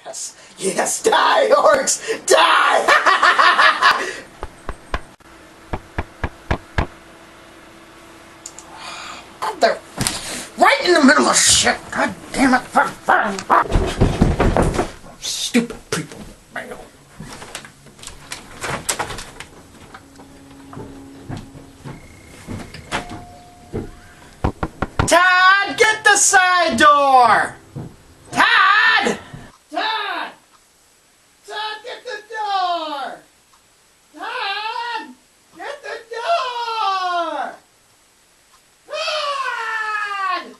Yes. Yes, die, orcs! Die! They're right in the middle of shit. God damn it. Stupid people. Todd, get the side door! Todd! Todd! Todd, get the door! Todd! Get the door! Todd!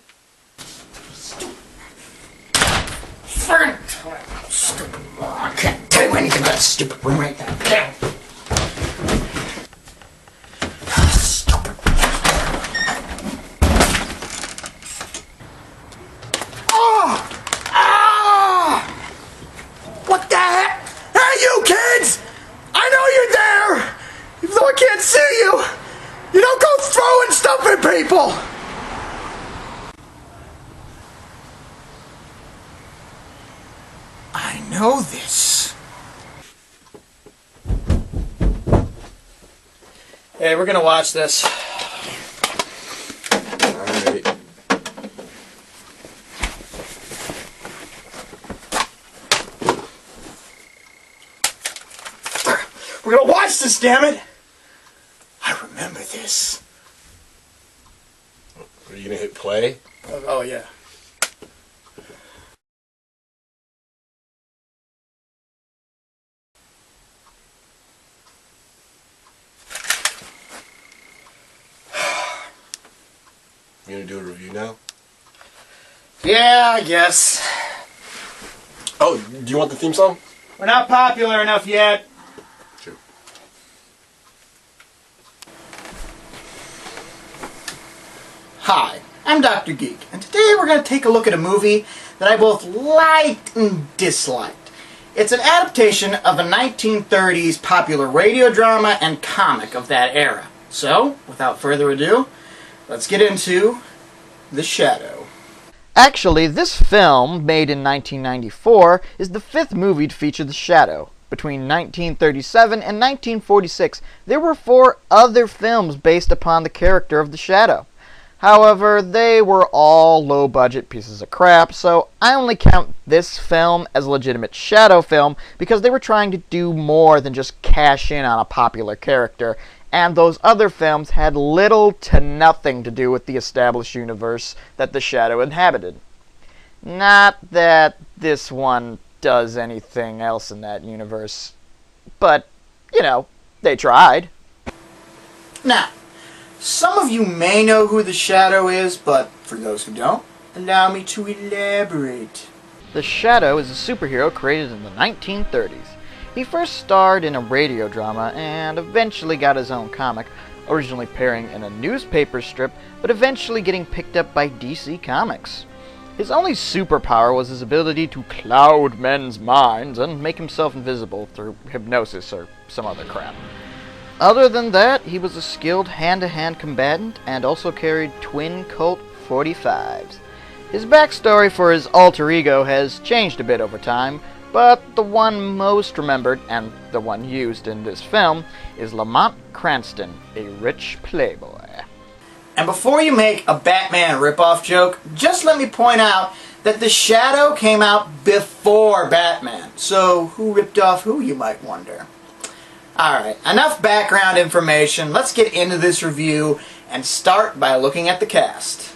Stupid. Stupid. I can't tell you anything about stupid room right now. Down. People! I know this. Hey, we're gonna watch this. Alright. We're gonna watch this, damn it! I remember this. Are you gonna hit play? Oh yeah. You gonna do a review now? Yeah, I guess. Oh, do you want the theme song? We're not popular enough yet. Sure. Hi, I'm Dr. Geek, and today we're going to take a look at a movie that I both liked and disliked. It's an adaptation of a 1930s popular radio drama and comic of that era. So, without further ado, let's get into The Shadow. Actually, this film, made in 1994, is the fifth movie to feature The Shadow. Between 1937 and 1946, there were 4 other films based upon the character of The Shadow. However, they were all low-budget pieces of crap, so I only count this film as a legitimate Shadow film because they were trying to do more than just cash in on a popular character, and those other films had little to nothing to do with the established universe that the Shadow inhabited. Not that this one does anything else in that universe, but, you know, they tried. Now, some of you may know who the Shadow is, but for those who don't, allow me to elaborate. The Shadow is a superhero created in the 1930s. He first starred in a radio drama and eventually got his own comic, originally appearing in a newspaper strip, but eventually getting picked up by DC Comics. His only superpower was his ability to cloud men's minds and make himself invisible through hypnosis or some other crap. Other than that, he was a skilled hand-to-hand combatant and also carried twin Colt 45s. His backstory for his alter ego has changed a bit over time, but the one most remembered, and the one used in this film, is Lamont Cranston, a rich playboy. And before you make a Batman ripoff joke, just let me point out that The Shadow came out before Batman. So who ripped off who, you might wonder? Alright, enough background information. Let's get into this review and start by looking at the cast.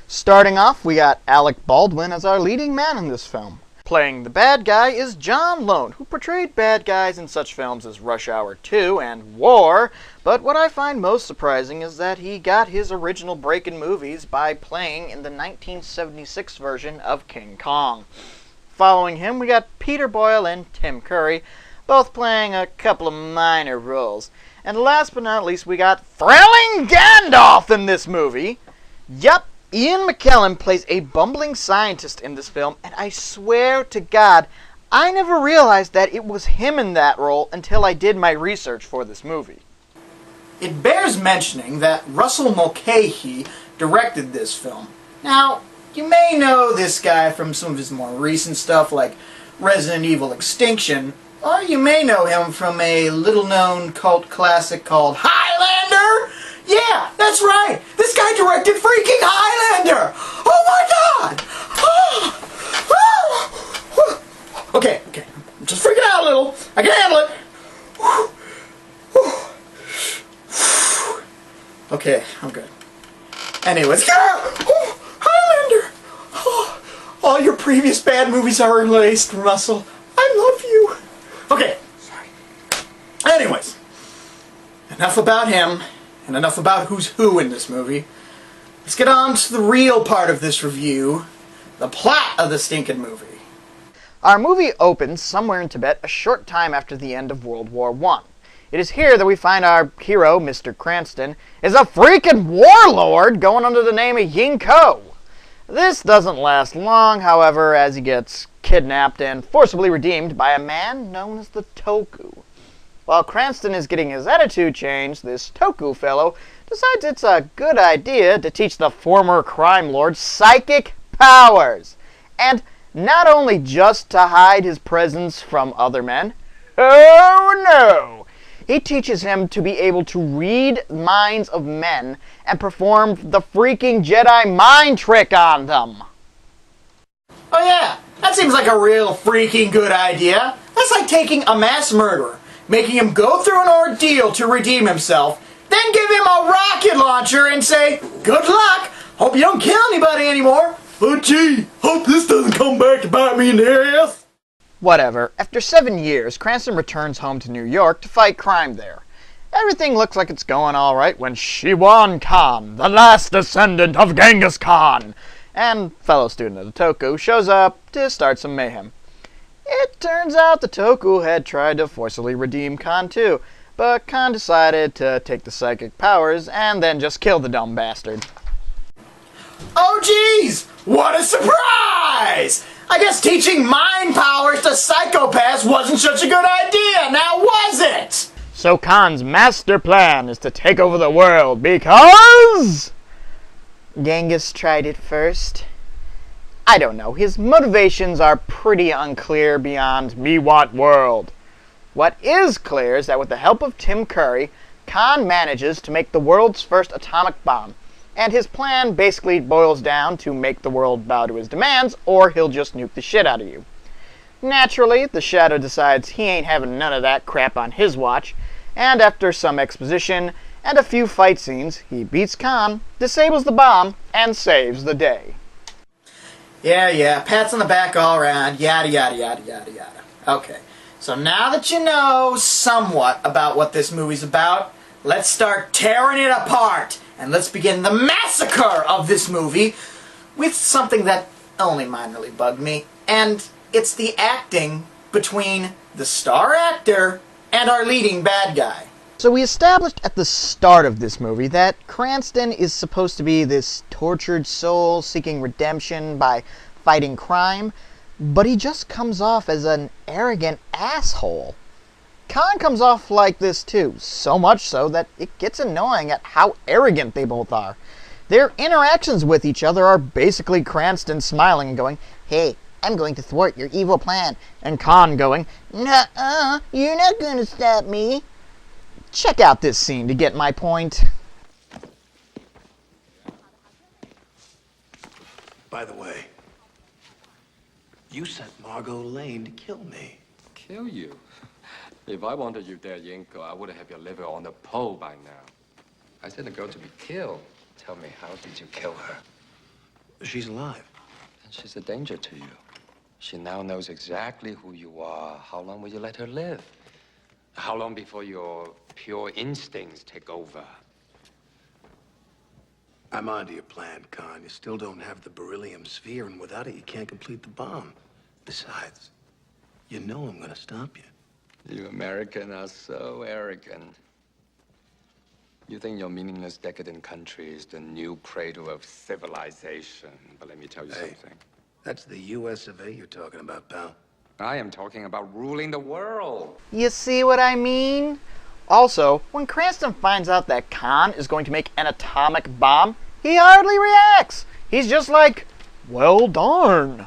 Starting off, we got Alec Baldwin as our leading man in this film. Playing the bad guy is John Lone, who portrayed bad guys in such films as Rush Hour 2 and War, but what I find most surprising is that he got his original break in movies by playing in the 1976 version of King Kong. Following him, we got Peter Boyle and Tim Curry, both playing a couple of minor roles. And last but not least, we got thrilling Gandalf in this movie. Yup, Ian McKellen plays a bumbling scientist in this film, and I swear to God, I never realized that it was him in that role until I did my research for this movie. It bears mentioning that Russell Mulcahy directed this film. Now, you may know this guy from some of his more recent stuff like Resident Evil Extinction, or you may know him from a little-known cult classic called Highlander. Yeah, that's right. This guy directed freaking Highlander. Oh my God! Okay. I'm just freaking out a little. I can handle it. Okay, I'm good. Anyways, Highlander! All your previous bad movies are erased, Russell. I love you. Okay, sorry. Anyways, enough about him, and enough about who's who in this movie. Let's get on to the real part of this review, the plot of the stinking movie. Our movie opens somewhere in Tibet a short time after the end of World War I. It is here that we find our hero, Mr. Cranston, is a freaking warlord going under the name of Yinko. This doesn't last long, however, as he gets kidnapped and forcibly redeemed by a man known as the Toku. While Cranston is getting his attitude changed, this Toku fellow decides it's a good idea to teach the former crime lord psychic powers. And not only just to hide his presence from other men, oh no! He teaches him to be able to read minds of men and perform the freaking Jedi mind trick on them. Oh yeah, that seems like a real freaking good idea. That's like taking a mass murderer, making him go through an ordeal to redeem himself, then give him a rocket launcher and say, good luck, hope you don't kill anybody anymore, but gee, hope this doesn't come back to bite me in the ass. Whatever, after 7 years, Cranston returns home to New York to fight crime there. Everything looks like it's going alright when Shiwan Khan, the last descendant of Genghis Khan, and fellow student of the Toku, shows up to start some mayhem. It turns out the Toku had tried to forcibly redeem Khan too, but Khan decided to take the psychic powers and then just kill the dumb bastard. Oh geez, what a surprise! I guess teaching mind powers to psychopaths wasn't such a good idea, now was it? So Khan's master plan is to take over the world because Genghis tried it first. I don't know, his motivations are pretty unclear beyond me want world. What is clear is that with the help of Tim Curry, Khan manages to make the world's first atomic bomb. And his plan basically boils down to make the world bow to his demands, or he'll just nuke the shit out of you. Naturally, the Shadow decides he ain't having none of that crap on his watch, and after some exposition and a few fight scenes, he beats Khan, disables the bomb, and saves the day. Yeah, pats on the back all around, yada yada yada yada yada. Okay, so now that you know somewhat about what this movie's about, let's start tearing it apart. And let's begin the massacre of this movie with something that only minorly bugged me. And it's the acting between the star actor and our leading bad guy. So we established at the start of this movie that Cranston is supposed to be this tortured soul seeking redemption by fighting crime, but he just comes off as an arrogant asshole. Khan comes off like this too, so much so that it gets annoying at how arrogant they both are. Their interactions with each other are basically Cranston smiling and going, "Hey, I'm going to thwart your evil plan," and Khan going, "Nuh-uh, you're not going to stop me." Check out this scene to get my point. By the way, you sent Margot Lane to kill me. Kill you? If I wanted you there, Yinko, I would have your liver on the pole by now. I sent a girl to be killed. Tell me, how did you kill her? She's alive. And she's a danger to you. She now knows exactly who you are. How long will you let her live? How long before your pure instincts take over? I'm onto your plan, Khan. You still don't have the beryllium sphere, and without it, you can't complete the bomb. Besides, you know I'm gonna stop you. You Americans are so arrogant. You think your meaningless, decadent country is the new cradle of civilization. But let me tell you something. That's the US of A you're talking about, pal. I am talking about ruling the world. You see what I mean? Also, when Cranston finds out that Khan is going to make an atomic bomb, he hardly reacts. He's just like, well, darn.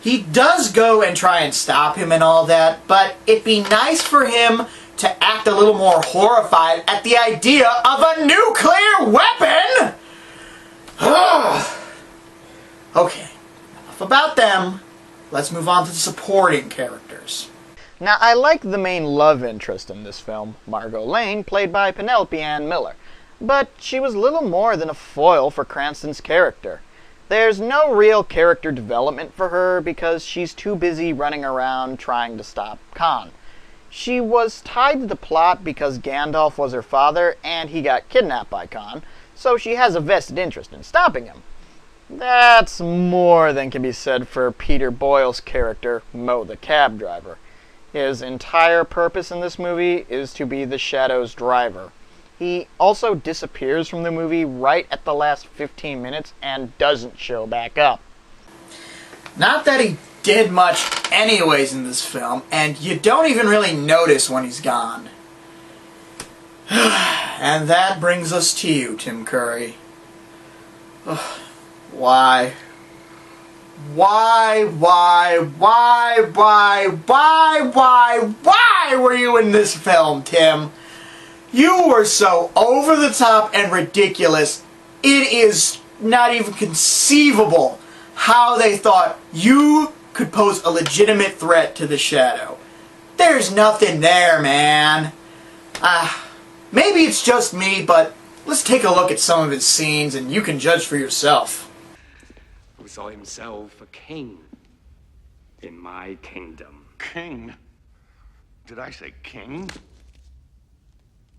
He does go and try and stop him and all that, but it'd be nice for him to act a little more horrified at the idea of a nuclear weapon! Okay, enough about them. Let's move on to the supporting characters. Now, I like the main love interest in this film, Margot Lane, played by Penelope Ann Miller, but she was little more than a foil for Cranston's character. There's no real character development for her because she's too busy running around trying to stop Khan. She was tied to the plot because Gandalf was her father and he got kidnapped by Khan, so she has a vested interest in stopping him. That's more than can be said for Peter Boyle's character, Mo the cab driver. His entire purpose in this movie is to be the Shadow's driver. He also disappears from the movie right at the last 15 minutes and doesn't show back up. Not that he did much anyways in this film, and you don't even really notice when he's gone. And that brings us to you, Tim Curry. Why? Why were you in this film, Tim? You were so over the top and ridiculous, it is not even conceivable how they thought you could pose a legitimate threat to the Shadow. There's nothing there, man. Maybe it's just me, but let's take a look at some of his scenes and you can judge for yourself. Who saw himself a king in my kingdom. King? Did I say king?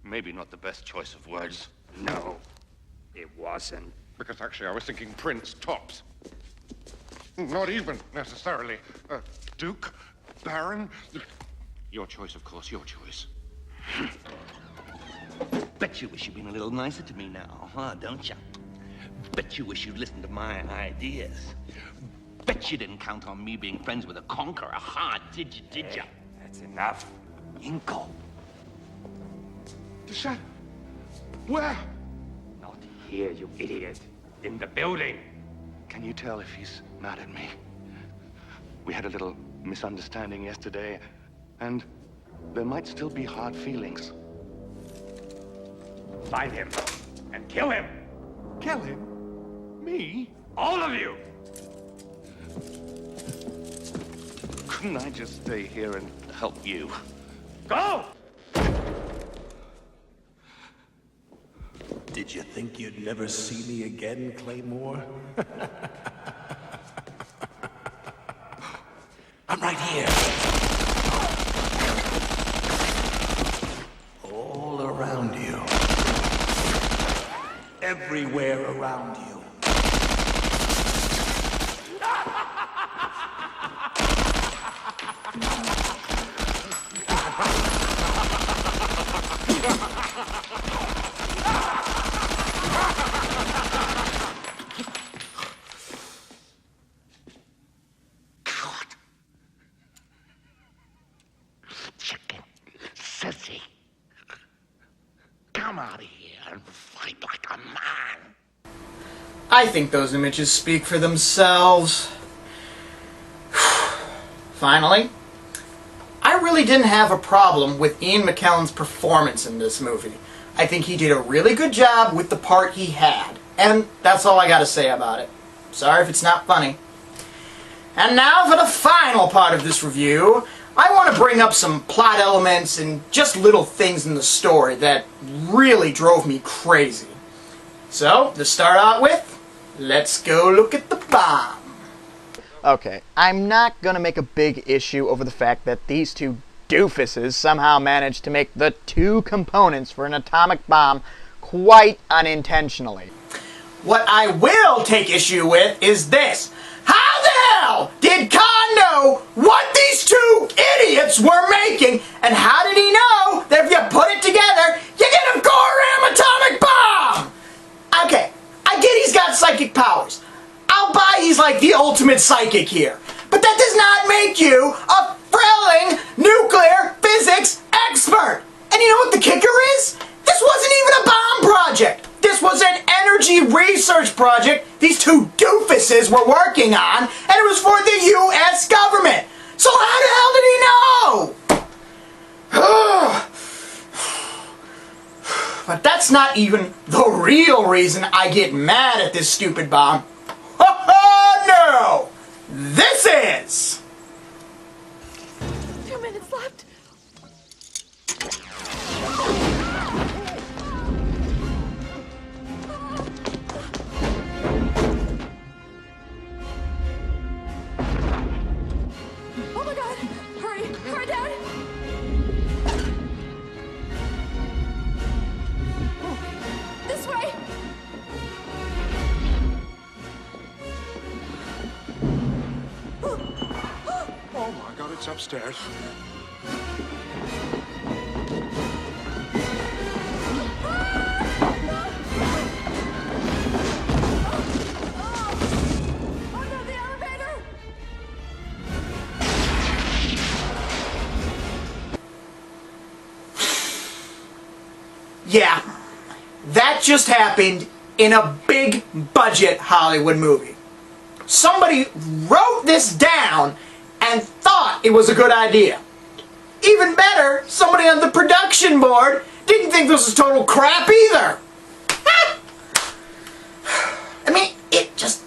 Maybe not the best choice of words. No, it wasn't. Because actually I was thinking prince tops. Not even necessarily. Duke? Baron? Your choice, of course, your choice. Bet you wish you'd been a little nicer to me now, huh, don't you? Bet you wish you'd listened to my ideas. Bet you didn't count on me being friends with a conqueror, huh, did you? That's enough. Inko. The Shadow? Where? Not here, you idiot. In the building. Can you tell if he's mad at me? We had a little misunderstanding yesterday, and there might still be hard feelings. Find him and kill him. Kill him? Me? All of you. Couldn't I just stay here and help you? Go! Did you think you'd never see me again, Claymore? I'm right here. All around you. Everywhere around you. Chicken. Sissy. Come out of here and fight like a man. I think those images speak for themselves. Finally, I really didn't have a problem with Ian McKellen's performance in this movie. I think he did a really good job with the part he had, and that's all I gotta say about it. Sorry if it's not funny. And now for the final part of this review, I want to bring up some plot elements and just little things in the story that really drove me crazy. So, to start out with, let's go look at the bomb. Okay, I'm not gonna make a big issue over the fact that these two doofuses somehow managed to make the two components for an atomic bomb quite unintentionally. What I will take issue with is this. How the hell did Khan know what these two idiots were making, and how did he know that if you put it together, you get a Goram atomic bomb? Okay, I get he's got psychic powers. I'll buy he's like the ultimate psychic here. But that does not make you a thrilling nuclear physics expert. And you know what the kicker is? This wasn't even a bomb project. This was an energy energy research project these two doofuses were working on, and it was for the U.S. government. So how the hell did he know? But that's not even the real reason I get mad at this stupid bomb. No! This is! 2 minutes left. Oh my God! Hurry! Hurry, Dad! This way! Oh my God, it's upstairs. Oh no, the elevator! Yeah, that just happened in a big budget Hollywood movie. Somebody wrote this down and thought it was a good idea. Even better, somebody on the production board didn't think this was total crap either. I mean, it just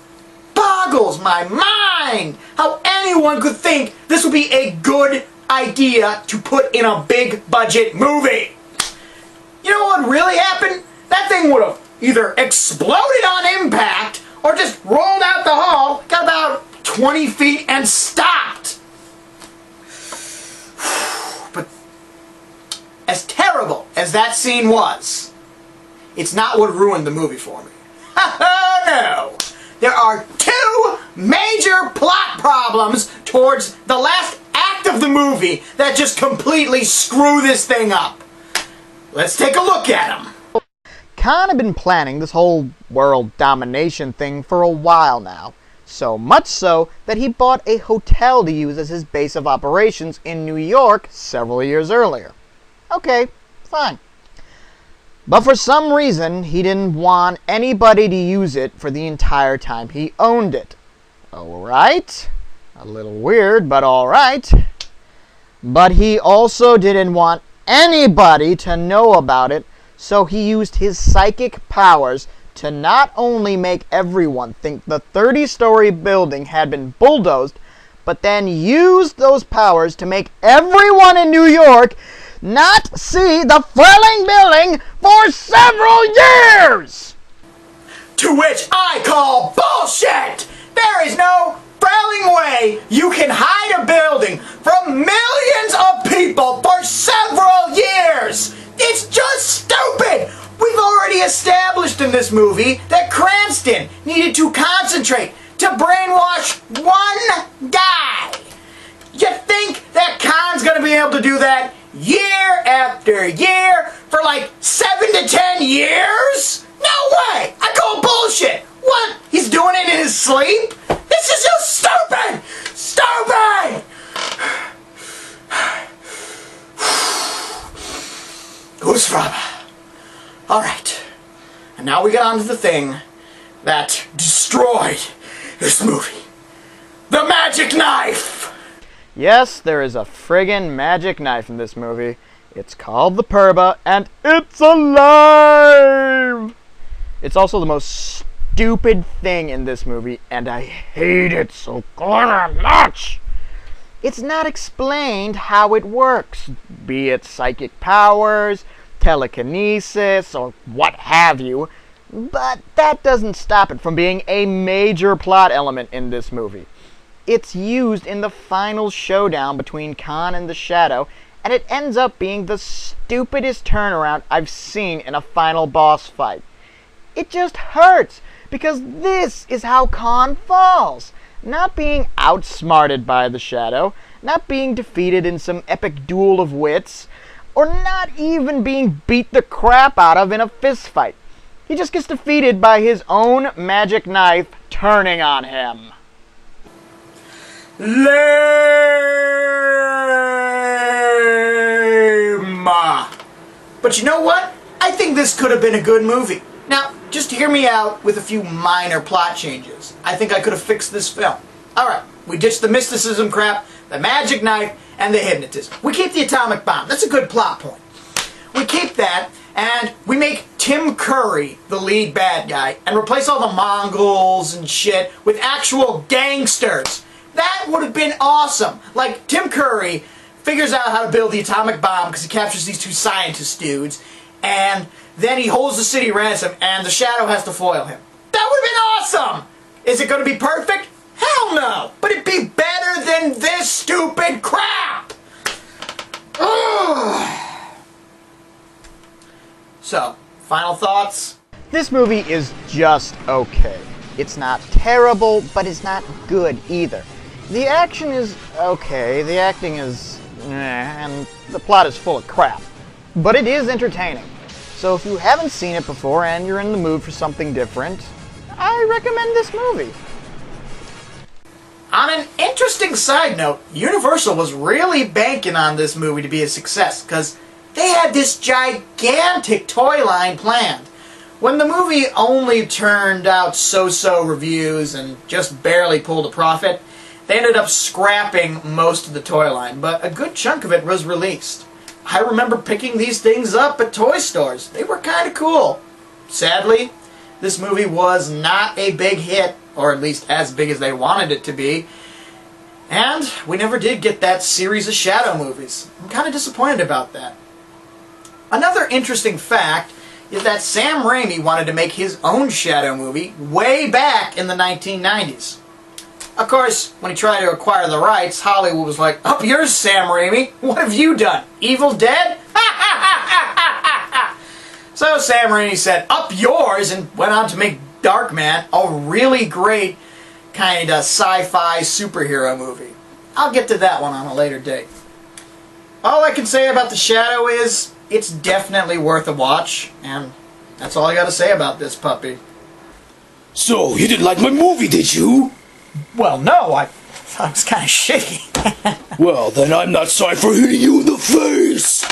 boggles my mind how anyone could think this would be a good idea to put in a big budget movie. You know what really happened? That thing would have either exploded on impact or just rolled out the hall, got about 20 feet and stopped. But as terrible as that scene was, it's not what ruined the movie for me. No! There are two major plot problems towards the last act of the movie that just completely screw this thing up. Let's take a look at them. Khan had been planning this whole world domination thing for a while now. So much so that he bought a hotel to use as his base of operations in New York several years earlier. Okay, fine. But for some reason, he didn't want anybody to use it for the entire time he owned it. Alright. A little weird, but alright. But he also didn't want anybody to know about it, so he used his psychic powers to not only make everyone think the 30-story building had been bulldozed, but then used those powers to make everyone in New York not see the falling building for several years! To which I call bullshit! There is no frowning way you can hide a building from millions of people for several years! It's just stupid! We've already established in this movie that Cranston needed to concentrate to brainwash one guy. You think that Khan's gonna be able to do that year after year for like 7 to 10 years? No way! I call bullshit! What? He's doing it in his sleep? This is just stupid! Stupid! Who's from? Alright. And now we get on to the thing that destroyed this movie. The magic knife! Yes, there is a friggin' magic knife in this movie. It's called the Purba, and it's alive! It's also the most stupid thing in this movie, and I hate it so goddamn much! It's not explained how it works, be it psychic powers, telekinesis, or what have you, but that doesn't stop it from being a major plot element in this movie. It's used in the final showdown between Khan and the Shadow, and it ends up being the stupidest turnaround I've seen in a final boss fight. It just hurts, because this is how Khan falls. Not being outsmarted by the Shadow, not being defeated in some epic duel of wits, or not even being beat the crap out of in a fist fight. He just gets defeated by his own magic knife turning on him. Lame! But you know what? I think this could have been a good movie. Now, just hear me out with a few minor plot changes. I think I could have fixed this film. Alright, we ditched the mysticism crap, the magic knife, and the hypnotism. We keep the atomic bomb. That's a good plot point. We keep that, and we make Tim Curry the lead bad guy, and replace all the Mongols and shit with actual gangsters. That would have been awesome. Like, Tim Curry figures out how to build the atomic bomb because he captures these two scientist dudes, and then he holds the city ransom, and the Shadow has to foil him. That would have been awesome! Is it going to be perfect? Hell no! But it'd be better than this stupid crap! Ugh. So, final thoughts? This movie is just okay. It's not terrible, but it's not good either. The action is okay, the acting is and the plot is full of crap. But it is entertaining. So if you haven't seen it before and you're in the mood for something different, I recommend this movie. On an interesting side note, Universal was really banking on this movie to be a success, because they had this gigantic toy line planned. When the movie only turned out so-so reviews and just barely pulled a profit, they ended up scrapping most of the toy line, but a good chunk of it was released. I remember picking these things up at toy stores. They were kind of cool. Sadly, this movie was not a big hit, or at least as big as they wanted it to be, and we never did get that series of Shadow movies. I'm kind of disappointed about that. Another interesting fact is that Sam Raimi wanted to make his own Shadow movie way back in the 1990s. Of course, when he tried to acquire the rights, Hollywood was like, "Up yours, Sam Raimi. What have you done? Evil Dead?" So Sam Raimi said, "Up yours," and went on to make Darkman, a really great kind of sci-fi superhero movie. I'll get to that one on a later date. All I can say about The Shadow is, it's definitely worth a watch, and that's all I got to say about this puppy. So, you didn't like my movie, did you? Well, no, I thought it was kind of shitty. Well, then I'm not sorry for hitting you in the face!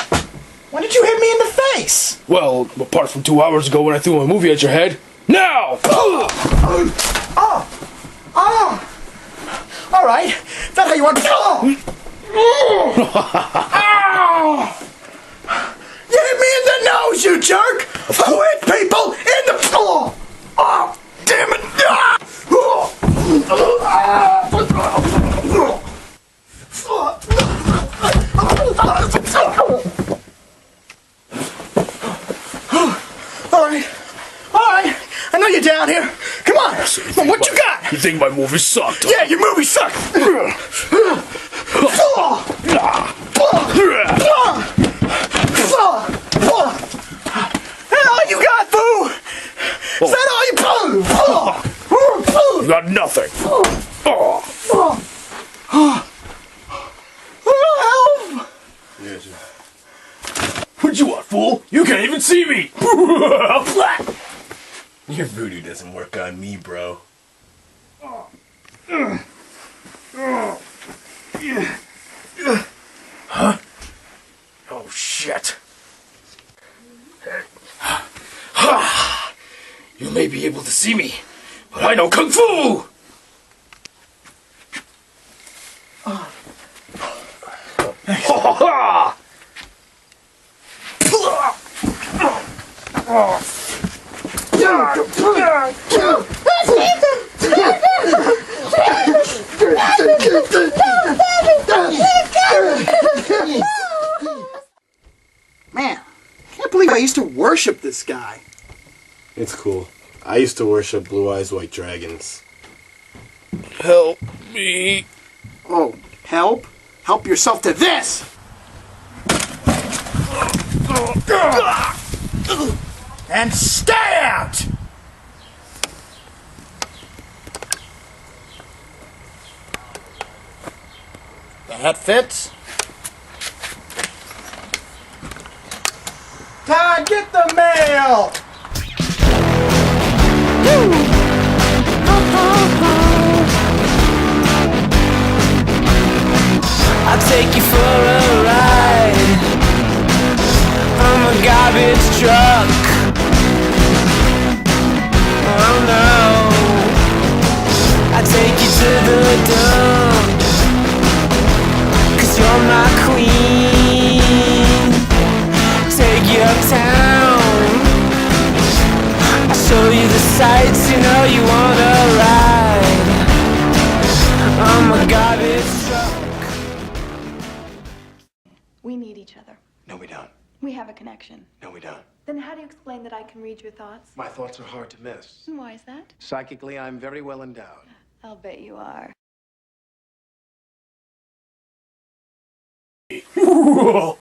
When did you hit me in the face? Well, apart from 2 hours ago when I threw my movie at your head. Now! Alright, is that how you want to... You hit me in the nose, you jerk! Who hit people in the... Oh, damn it! Alright, I know you're down here. Come on, what you got? You think my movie sucked? Yeah, your movie sucked. All you got, boo? Is that all you You got nothing. What you want, fool? You can't even see me! Your voodoo doesn't work on me, bro. Huh? Oh, shit. You may be able to see me, but I know Kung Fu! Man, I can't believe I used to worship this guy. It's cool. I used to worship Blue Eyes White Dragons. Help me. Oh, help? Help yourself to this! And stay out! That fits. Todd, get the mail! I'll take you for a ride. I'm a garbage truck. we're done. 'Cause you're my queen. Take you uptown. I'll show you the sights, you know you wanna ride on my garbage truck. We need each other. No, we don't. We have a connection. No, we don't. Then how do you explain that I can read your thoughts? My thoughts are hard to miss. And why is that? Psychically, I'm very well endowed. I'll bet you are.